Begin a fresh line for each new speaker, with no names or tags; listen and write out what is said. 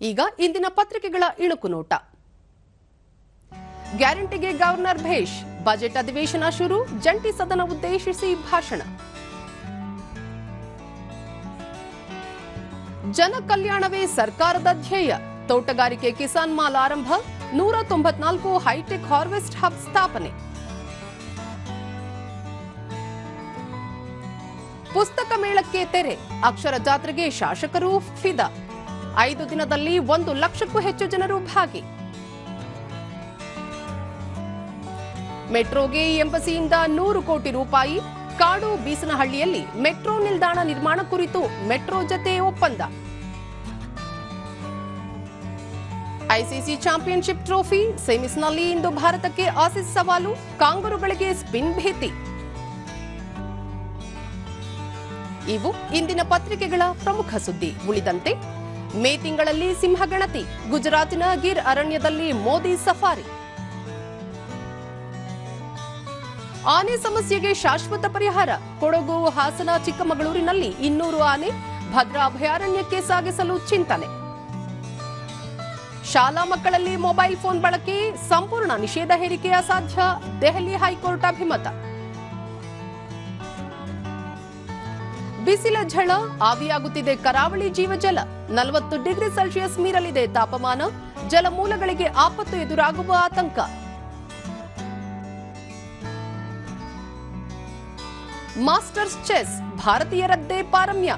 ಈಗ ಇಂದಿನ ಪತ್ರಿಕೆಗಳ ಇಣುಕು ನೋಟ. ಗ್ಯಾರಂಟಿಗೆ ಗವರ್ನರ್ ಭೇಷ್, ಬಜೆಟ್ ಅಧಿವೇಶನ ಶುರು, ಜಂಟಿ ಸದನ ಉದ್ದೇಶಿಸಿ ಭಾಷಣ. ಜನ ಕಲ್ಯಾಣವೇ ಸರ್ಕಾರದ ಧ್ಯೇಯ, ತೋಟಗಾರಿಕೆ ಕಿಸಾನ್ ಮಾಲ್ ಆರಂಭ, 194 ಹೈಟೆಕ್ ಹಾರ್ವೆಸ್ಟ್ ಹಬ್ ಸ್ಥಾಪನೆ. ಪುಸ್ತಕ ಮೇಳಕ್ಕೆ ತೆರೆ, ಅಕ್ಷರ ಜಾತ್ರೆಗೆ ಶಾಸಕರು ಫಿದಾ, 5 ದಿನದಲ್ಲಿ 1 ಲಕ್ಷಕ್ಕೂ ಹೆಚ್ಚು ಜನರು ಭಾಗಿ. ಮೆಟ್ರೋಗೆ ಎಂಬಸಿಯಿಂದ 100 ಕೋಟಿ ರೂಪಾಯಿ, ಕಾಡು ಬೀಸನಹಳ್ಳಿಯಲ್ಲಿ ಮೆಟ್ರೋ ನಿಲ್ದಾಣ ನಿರ್ಮಾಣ ಕುರಿತು ಮೆಟ್ರೋ ಜತೆ ಒಪ್ಪಂದ. ಐಸಿಸಿ ಚಾಂಪಿಯನ್ಶಿಪ್ ಟ್ರೋಫಿ ಸೆಮೀಸ್ನಲ್ಲಿ ಇಂದು ಭಾರತಕ್ಕೆ ಆಸೀಸ್ ಸವಾಲು, ಕಾಂಗರುಗಳಿಗೆ ಸ್ಪಿನ್ ಭೀತಿ. ಇವು ಇಂದಿನ ಪತ್ರಿಕೆಗಳ ಪ್ರಮುಖ ಸುದ್ದಿ. ಉಳಿದಂತೆ ಮೇ ತಿಂಗಳಲ್ಲಿ ಸಿಂಹಗಣತಿ, ಗುಜರಾತಿನ ಗಿರ್ ಅರಣ್ಯದಲ್ಲಿ ಮೋದಿ ಸಫಾರಿ. ಆನೆ ಸಮಸ್ಯೆಗೆ ಶಾಶ್ವತ ಪರಿಹಾರ, ಕೊಡಗು, ಹಾಸನ, ಚಿಕ್ಕಮಗಳೂರಿನಲ್ಲಿ 200 ಆನೆ ಭದ್ರಾ ಅಭಯಾರಣ್ಯಕ್ಕೆ ಸಾಗಿಸಲು ಚಿಂತನೆ. ಶಾಲಾ ಮಕ್ಕಳಲ್ಲಿ ಮೊಬೈಲ್ ಫೋನ್ ಬಳಕೆ ಸಂಪೂರ್ಣ ನಿಷೇಧ ಹೇರಿಕೆ ಅಸಾಧ್ಯ, ದೆಹಲಿ ಹೈಕೋರ್ಟ್ ಅಭಿಮತ. ಬಿಸಿಲ ಝಳ, ಆವಿಯಾಗುತ್ತಿದೆ ಕರಾವಳಿ ಜೀವಜಲ, 40 ಡಿಗ್ರಿ ಸೆಲ್ಸಿಯಸ್ ಮೀರಲಿದೆ ತಾಪಮಾನ, ಜಲಮೂಲಗಳಿಗೆ ಆಪತ್ತು ಎದುರಾಗುವ ಆತಂಕ. Masters chess, ಭಾರತೀಯರದ್ದೇ ಪಾರಮ್ಯ,